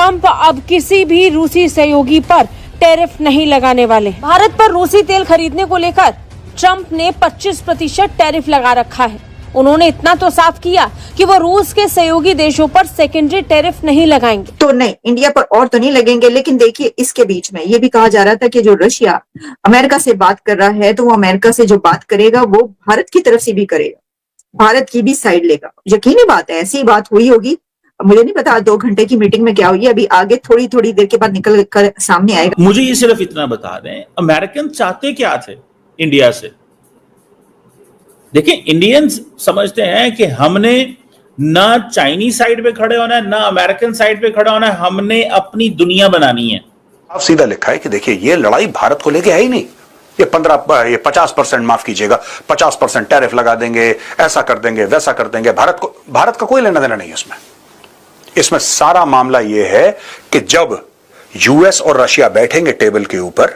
Trump अब किसी भी रूसी सहयोगी पर टैरिफ नहीं लगाने वाले। भारत पर रूसी तेल खरीदने को लेकर ट्रंप ने 25% टैरिफ लगा रखा है। उन्होंने इतना तो साफ किया कि वो रूस के सहयोगी देशों पर सेकेंडरी टैरिफ नहीं लगाएंगे। तो नहीं, इंडिया पर और तो नहीं लगेंगे, लेकिन देखिए इसके बीच में ये भी कहा जा रहा था कि जो रशिया अमेरिका से बात कर रहा है तो वो अमेरिका से जो बात करेगा वो भारत की तरफ से भी करेगा, भारत की भी साइड लेगा। यकीनी बात है, ऐसी बात हुई होगी। मुझे नहीं पता 2 घंटे की मीटिंग में क्या हुई, अभी आगे थोड़ी थोड़ी देर के बाद निकल कर सामने आएगा। मुझे ये सिर्फ इतना बता दें, अमेरिकन चाहते क्या थे इंडिया से? देखिए, इंडियंस समझते हैं कि हमने ना चाइनीज साइड पे खड़े होना है, ना अमेरिकन साइड पे खड़ा होना है, हमने अपनी दुनिया बनानी है। आप सीधा लिखा है कि देखिए ये लड़ाई भारत को लेके है ही नहीं। ये 50% माफ कीजिएगा, 50% टैरिफ लगा देंगे, ऐसा कर देंगे, वैसा कर देंगे। भारत का कोई लेना देना नहीं है इसमें सारा मामला ये है कि जब यूएस और रशिया बैठेंगे टेबल के ऊपर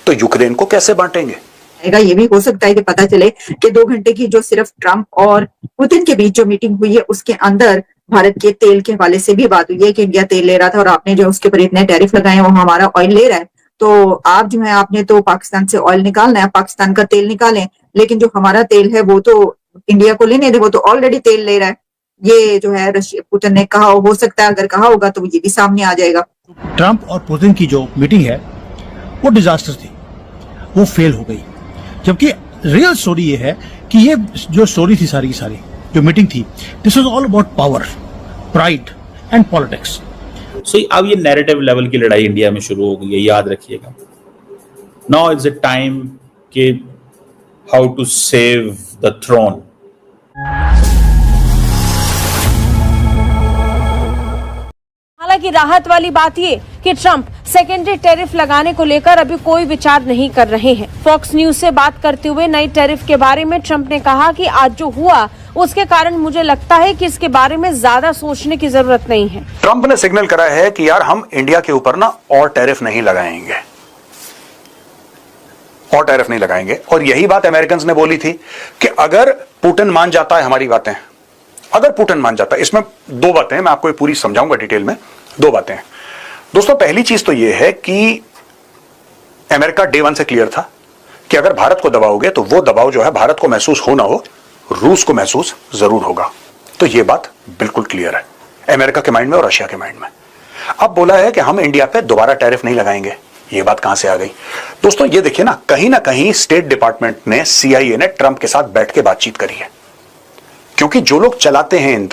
तो यूक्रेन को कैसे बांटेंगे। ये भी हो सकता है कि पता चले कि 2 घंटे की जो सिर्फ ट्रंप और पुतिन के बीच जो मीटिंग हुई है उसके अंदर भारत के तेल के हवाले से भी बात हुई है कि इंडिया तेल ले रहा था और आपने जो उसके ऊपर इतने टैरिफ लगाए हैं, वो हमारा ऑयल ले रहा है, तो आप जो है आपने तो पाकिस्तान से ऑयल निकालना है, पाकिस्तान का तेल निकालें, लेकिन जो हमारा तेल है वो तो इंडिया को लेने दे, वो तो ऑलरेडी तेल ले रहा है। ये जो है रशिया पुतिन ने कहा, हो सकता है अगर कहा होगा तो ये भी सामने आ जाएगा। ट्रंप और पुतिन की जो मीटिंग है वो डिजास्टर थी, वो फेल हो गई। जबकि रियल स्टोरी ये है कि ये जो स्टोरी थी सारी की सारी जो मीटिंग थी, this was all about power, pride and politics. So अब ये नैरेटिव लेवल की लड़ाई इंडिया में शुरू हो गई है, याद रखिएगा। नाउ इट्स अ टाइम कि how to save the throne. हालांकि राहत वाली बात ये कि ट्रंप सेकेंडरी टैरिफ लगाने को लेकर अभी कोई विचार नहीं कर रहे हैं। फॉक्स न्यूज से बात करते हुए नई टैरिफ के बारे में ट्रंप ने कहा कि आज जो हुआ उसके कारण मुझे लगता है कि इसके बारे में ज्यादा सोचने की जरूरत नहीं है। ट्रंप ने सिग्नल करा है कि यार हम इंडिया के ऊपर ना और टैरिफ नहीं लगाएंगे, और टैरिफ नहीं लगाएंगे। और यही बात अमेरिकन ने बोली थी कि अगर पुतिन मान जाता है हमारी बातें, अगर पुतिन मान जाता है। इसमें 2 बातें हैं, मैं आपको पूरी समझाऊंगा डिटेल में। 2 बातें हैं दोस्तों। पहली चीज तो यह है कि अमेरिका डे 1 से क्लियर था कि अगर भारत को दबाओगे तो वो दबाव जो है भारत को महसूस हो ना हो, रूस को महसूस जरूर होगा। तो यह बात बिल्कुल क्लियर है अमेरिका के माइंड में और रशिया के माइंड में। अब बोला है कि हम इंडिया पे दोबारा टैरिफ नहीं लगाएंगे। ये बात कहां से आ गई दोस्तों? ये देखिए ना कहीं स्टेट डिपार्टमेंट ने, CIA ने ट्रंप के साथ बैठ के बातचीत करी है, क्योंकि जो लोग चलाते हैं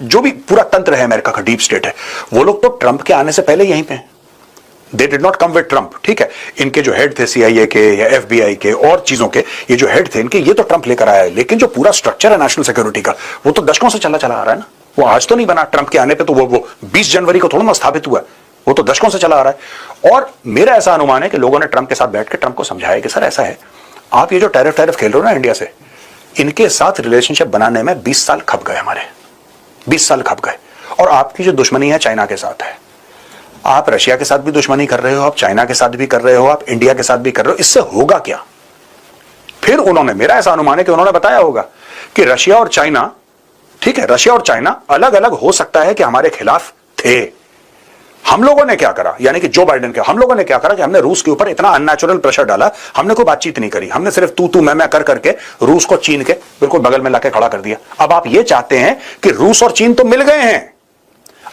जो भी पूरा तंत्र है अमेरिका का, डीप स्टेट है, वो लोग तो ट्रंप के आने से पहले यहीं पे हैं। They did not come with Trump, ठीक है। इनके जो हेड थे CIA के या FBI के और चीजों के, ये जो हेड थे इनके, ये तो ट्रंप लेकर आया है। लेकिन जो पूरा स्ट्रक्चर है नेशनल सिक्योरिटी का, वो तो दशकों से चला आ रहा है ना। वो आज तो नहीं बना ट्रंप के आने पे, तो वो 20 जनवरी को थोड़ा ना स्थापित हुआ है, वो तो दशकों से चला आ रहा है। और मेरा ऐसा अनुमान है कि लोगों ने ट्रंप के साथ बैठ के ट्रंप को समझाया कि सर ऐसा है, आप ये जो टैरिफ खेल रहे हो ना इंडिया से, इनके साथ रिलेशनशिप बनाने में 20 साल खप गए हमारे, 20 साल खप गए। और आपकी जो दुश्मनी है चाइना के साथ है, आप रशिया के साथ भी दुश्मनी कर रहे हो, आप चाइना के साथ भी कर रहे हो, आप इंडिया के साथ भी कर रहे हो, इससे होगा क्या? फिर उन्होंने, मेरा ऐसा अनुमान है कि उन्होंने बताया होगा कि रशिया और चाइना, ठीक है, रशिया और चाइना अलग अलग हो सकता है कि हमारे खिलाफ थे। हम लोगों ने क्या करा, यानी कि जो बाइडेन के, हम लोगों ने क्या करा कि हमने रूस के ऊपर इतना अननेचुरल प्रेशर डाला, हमने कोई बातचीत नहीं करी, हमने सिर्फ तू मैं कर करके रूस को चीन के बिल्कुल बगल में लाके खड़ा कर दिया। अब आप ये चाहते हैं कि रूस और चीन तो मिल गए हैं,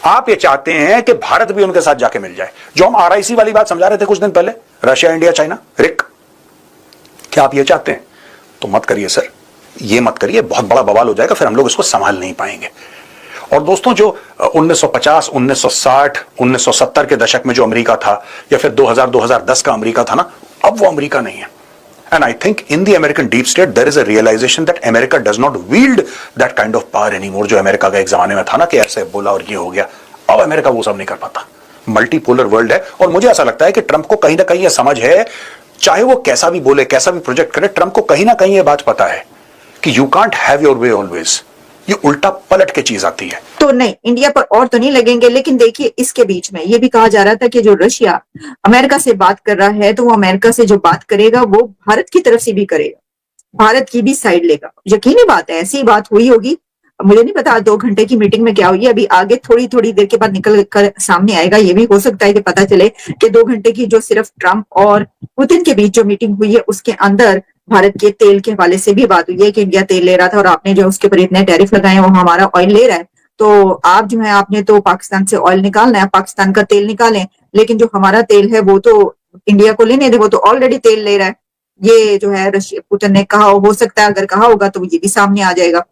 आप ये चाहते हैं कि भारत भी उनके साथ जाके मिल जाए। जो हम RIC वाली बात समझा रहे थे कुछ दिन पहले, रशिया, इंडिया, चाइना, रिक, क्या आप ये चाहते हैं? तो मत करिए सर, ये मत करिए, बहुत बड़ा बवाल हो जाएगा, फिर हम लोग इसको संभाल नहीं पाएंगे। और दोस्तों जो 1950, 1960, 1970 के दशक में जो अमेरिका था, या फिर 2000-2010 का अमेरिका था ना, अब वो अमेरिका नहीं है। And I think in the American deep state there is a realization that America does not wield that kind of power anymore, जो अमेरिका का एक जमाने में था ना कि ऐसे बोला और ये हो गया। अब अमेरिका वो सब नहीं कर पाता, मल्टीपोलर वर्ल्ड है। और मुझे ऐसा लगता है कि ट्रंप को कहीं ना कहीं ये समझ है, चाहे वो कैसा भी बोले, कैसा भी प्रोजेक्ट करे, ट्रंप को कहीं ना कहीं ये बात पता है कि you can't have your way always. ये उल्टा पलट के चीज आती है। तो नहीं, इंडिया पर और तो नहीं लगेंगे, लेकिन देखिए इसके बीच में ये भी कहा जा रहा था कि जो रशिया अमेरिका से बात कर रहा है तो वो अमेरिका से जो बात करेगा वो भारत की तरफ से भी करेगा, भारत की भी साइड लेगा। यकीनी बात है, ऐसी बात हुई होगी। मुझे नहीं पता 2 घंटे की मीटिंग में क्या हुई, अभी आगे थोड़ी थोड़ी देर के बाद निकल कर सामने आएगा। ये भी हो सकता है कि पता चले कि 2 घंटे की जो सिर्फ ट्रंप और पुतिन के बीच जो मीटिंग हुई है उसके अंदर भारत के तेल के हवाले से भी बात हुई है कि इंडिया तेल ले रहा था और आपने जो उसके ऊपर इतने टैरिफ लगाए हैं वो हमारा ऑयल ले रहा है, तो आप जो है आपने तो पाकिस्तान से ऑयल निकालना है, पाकिस्तान का तेल निकालें, लेकिन जो हमारा तेल है वो तो इंडिया को लेने दे, वो तो ऑलरेडी तेल ले रहा है। ये जो है पुतिन ने कहा, हो सकता है अगर कहा होगा तो ये भी सामने आ जाएगा।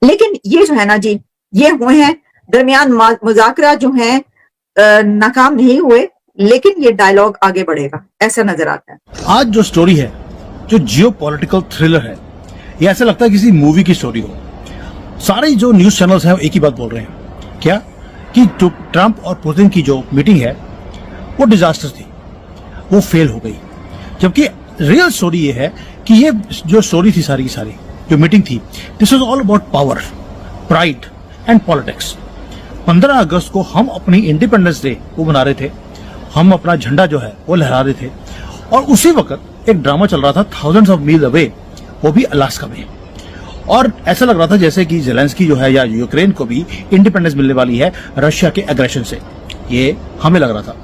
लेकिन ये जो है ना जी, ये हुए हैं दरमियान मुज़ाकरा जो है नाकाम नहीं हुए, लेकिन ये डायलॉग आगे बढ़ेगा ऐसा नजर आता है। आज जो स्टोरी है, जो जियोपॉलिटिकल थ्रिलर है, ये ऐसा लगता है किसी मूवी की स्टोरी हो। सारे जो न्यूज चैनल्स हैं वो एक ही बात बोल रहे हैं, क्या कि जो ट्रंप और पुतिन की जो मीटिंग है वो डिजास्टर थी, वो फेल हो गई। जबकि रियल स्टोरी ये है कि ये जो स्टोरी थी सारी की सारी जो मीटिंग थी, this was all about power, pride and politics. 15 अगस्त को हम अपनी इंडिपेंडेंस डे वो मना रहे थे, हम अपना झंडा जो है वो लहरा रहे थे, और उसी वक्त एक ड्रामा चल रहा था थाउजेंड्स ऑफ मील अवे, वो भी अलास्का में। और ऐसा लग रहा था जैसे कि जेलेंस्की जो है या यूक्रेन को भी इंडिपेंडेंस मिलने वाली है रशिया के एग्रेशन से, ये हमें लग रहा था।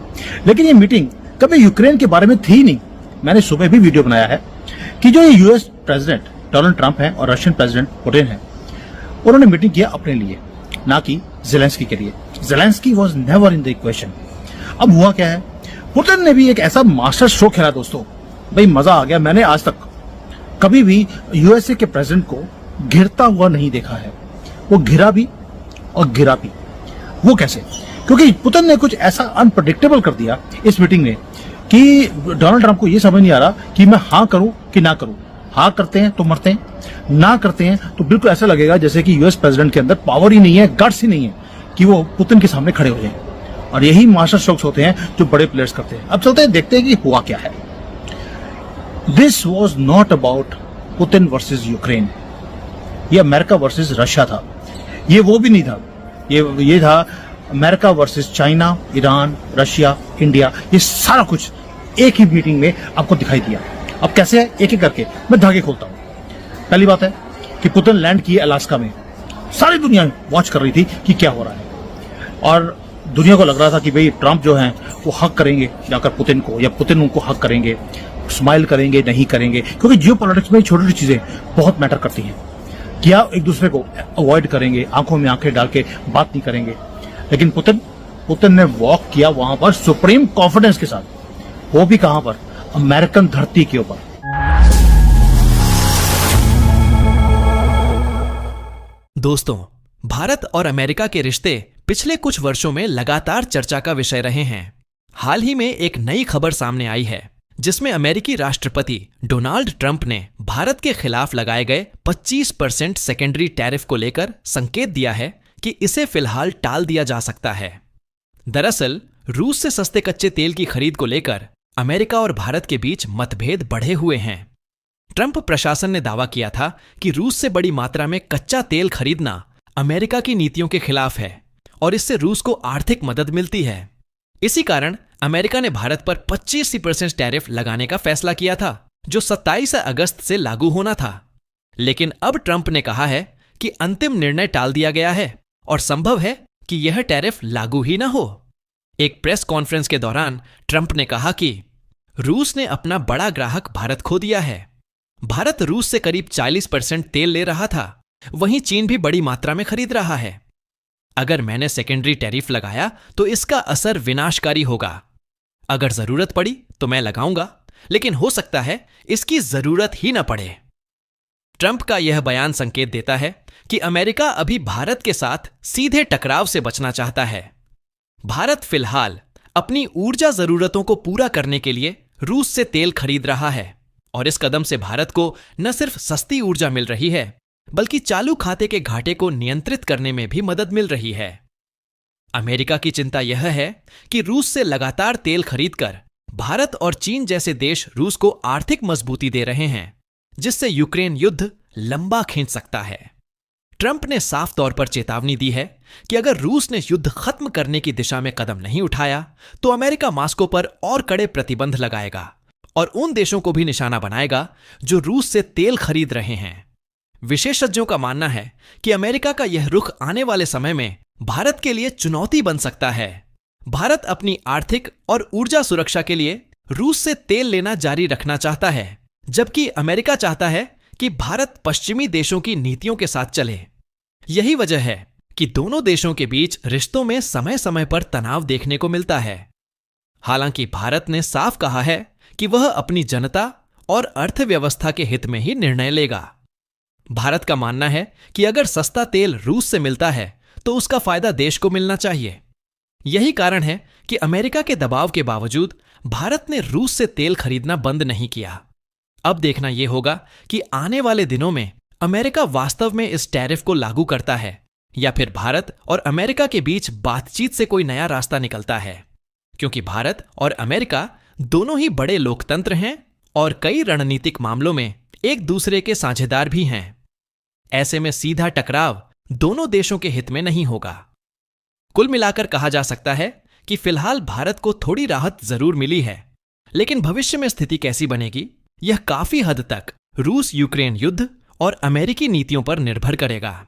लेकिन ये मीटिंग कभी यूक्रेन के बारे में थी नहीं। मैंने सुबह भी वीडियो बनाया है कि जो ये यूएस प्रेसिडेंट डोनाल्ड ट्रंप है और रशियन प्रेसिडेंट पुतिन है, उन्होंने मीटिंग किया अपने लिए, ना कि जेलेंस्की के लिए। Zelensky was never in the equation. अब हुआ क्या है, पुतिन ने भी एक ऐसा मास्टर शो खेला दोस्तों, भाई मजा आ गया। मैंने आज तक कभी भी यूएसए के प्रेसिडेंट को घिरता हुआ नहीं देखा है। वो घिरा भी और गिरा भी। वो कैसे? क्योंकि पुतिन ने कुछ ऐसा अनप्रेडिक्टेबल कर दिया इस मीटिंग में कि डोनाल्ड ट्रंप को यह समझ नहीं आ रहा कि मैं हाँ करूं कि ना करूं। हाँ करते हैं तो मरते हैं, ना करते हैं तो बिल्कुल ऐसा लगेगा जैसे कि यूएस प्रेसिडेंट के अंदर पावर ही नहीं है, गट्स ही नहीं है कि वो पुतिन के सामने खड़े हो जाए। और यही मास्टर स्ट्रोक्स होते हैं जो बड़े प्लेयर्स करते हैं। अब चलते हैं, देखते हैं कि हुआ क्या है। This was not about Putin versus Ukraine, ये अमेरिका वर्सेज रशिया था। ये वो भी नहीं था, ये था America versus China, Iran, Russia, India. ये सारा कुछ एक ही मीटिंग में आपको दिखाई दिया। अब कैसे है, एक एक करके मैं धागे खोलता हूं। पहली बात है कि पुतिन लैंड किए अलास्का में। सारी दुनिया वॉच कर रही थी कि क्या हो रहा है, और दुनिया को लग रहा था कि भाई ट्रंप जो है वो हक करेंगे जाकर पुतिन को, या पुतिन उनको हक करेंगे, स्माइल करेंगे, नहीं करेंगे। क्योंकि जियो पॉलिटिक्स में छोटी छोटी चीजें बहुत मैटर करती हैं। क्या एक दूसरे को अवॉइड करेंगे, आंखों में आंखें डाल के बात नहीं करेंगे। लेकिन पुतिन ने वॉक किया वहां पर सुप्रीम कॉन्फिडेंस के साथ, वो भी कहां पर, अमेरिकन धरती के ऊपर। दोस्तों, भारत और अमेरिका के रिश्ते पिछले कुछ वर्षों में लगातार चर्चा का विषय रहे हैं। हाल ही में एक नई खबर सामने आई है जिसमें अमेरिकी राष्ट्रपति डोनाल्ड ट्रंप ने भारत के खिलाफ लगाए गए 25% सेकेंडरी टैरिफ को लेकर संकेत दिया है कि इसे फिलहाल टाल दिया जा सकता है। दरअसल रूस से सस्ते कच्चे तेल की खरीद को लेकर अमेरिका और भारत के बीच मतभेद बढ़े हुए हैं। ट्रंप प्रशासन ने दावा किया था कि रूस से बड़ी मात्रा में कच्चा तेल खरीदना अमेरिका की नीतियों के खिलाफ है और इससे रूस को आर्थिक मदद मिलती है। इसी कारण अमेरिका ने भारत पर 25% टैरिफ लगाने का फैसला किया था, जो 27 अगस्त से लागू होना था। लेकिन अब ट्रंप ने कहा है कि अंतिम निर्णय टाल दिया गया है और संभव है कि यह टैरिफ लागू ही ना हो। एक प्रेस कॉन्फ्रेंस के दौरान ट्रंप ने कहा कि रूस ने अपना बड़ा ग्राहक भारत खो दिया है। भारत रूस से करीब 40% तेल ले रहा था, वहीं चीन भी बड़ी मात्रा में खरीद रहा है। अगर मैंने सेकेंडरी टैरिफ लगाया तो इसका असर विनाशकारी होगा। अगर जरूरत पड़ी तो मैं लगाऊंगा, लेकिन हो सकता है इसकी जरूरत ही न पड़े। ट्रंप का यह बयान संकेत देता है कि अमेरिका अभी भारत के साथ सीधे टकराव से बचना चाहता है। भारत फिलहाल अपनी ऊर्जा जरूरतों को पूरा करने के लिए रूस से तेल खरीद रहा है और इस कदम से भारत को न सिर्फ सस्ती ऊर्जा मिल रही है, बल्कि चालू खाते के घाटे को नियंत्रित करने में भी मदद मिल रही है। अमेरिका की चिंता यह है कि रूस से लगातार तेल खरीदकर भारत और चीन जैसे देश रूस को आर्थिक मजबूती दे रहे हैं, जिससे यूक्रेन युद्ध लंबा खींच सकता है। ट्रंप ने साफ तौर पर चेतावनी दी है कि अगर रूस ने युद्ध खत्म करने की दिशा में कदम नहीं उठाया तो अमेरिका मॉस्को पर और कड़े प्रतिबंध लगाएगा और उन देशों को भी निशाना बनाएगा जो रूस से तेल खरीद रहे हैं। विशेषज्ञों का मानना है कि अमेरिका का यह रुख आने वाले समय में भारत के लिए चुनौती बन सकता है। भारत अपनी आर्थिक और ऊर्जा सुरक्षा के लिए रूस से तेल लेना जारी रखना चाहता है, जबकि अमेरिका चाहता है कि भारत पश्चिमी देशों की नीतियों के साथ चले। यही वजह है कि दोनों देशों के बीच रिश्तों में समय समय पर तनाव देखने को मिलता है। हालांकि भारत ने साफ कहा है कि वह अपनी जनता और अर्थव्यवस्था के हित में ही निर्णय लेगा। भारत का मानना है कि अगर सस्ता तेल रूस से मिलता है तो उसका फायदा देश को मिलना चाहिए। यही कारण है कि अमेरिका के दबाव के बावजूद भारत ने रूस से तेल खरीदना बंद नहीं किया। अब देखना यह होगा कि आने वाले दिनों में अमेरिका वास्तव में इस टैरिफ को लागू करता है या फिर भारत और अमेरिका के बीच बातचीत से कोई नया रास्ता निकलता है, क्योंकि भारत और अमेरिका दोनों ही बड़े लोकतंत्र हैं और कई रणनीतिक मामलों में एक दूसरे के साझेदार भी हैं। ऐसे में सीधा टकराव दोनों देशों के हित में नहीं होगा। कुल मिलाकर कहा जा सकता है कि फिलहाल भारत को थोड़ी राहत जरूर मिली है, लेकिन भविष्य में स्थिति कैसी बनेगी यह काफी हद तक रूस यूक्रेन युद्ध और अमेरिकी नीतियों पर निर्भर करेगा।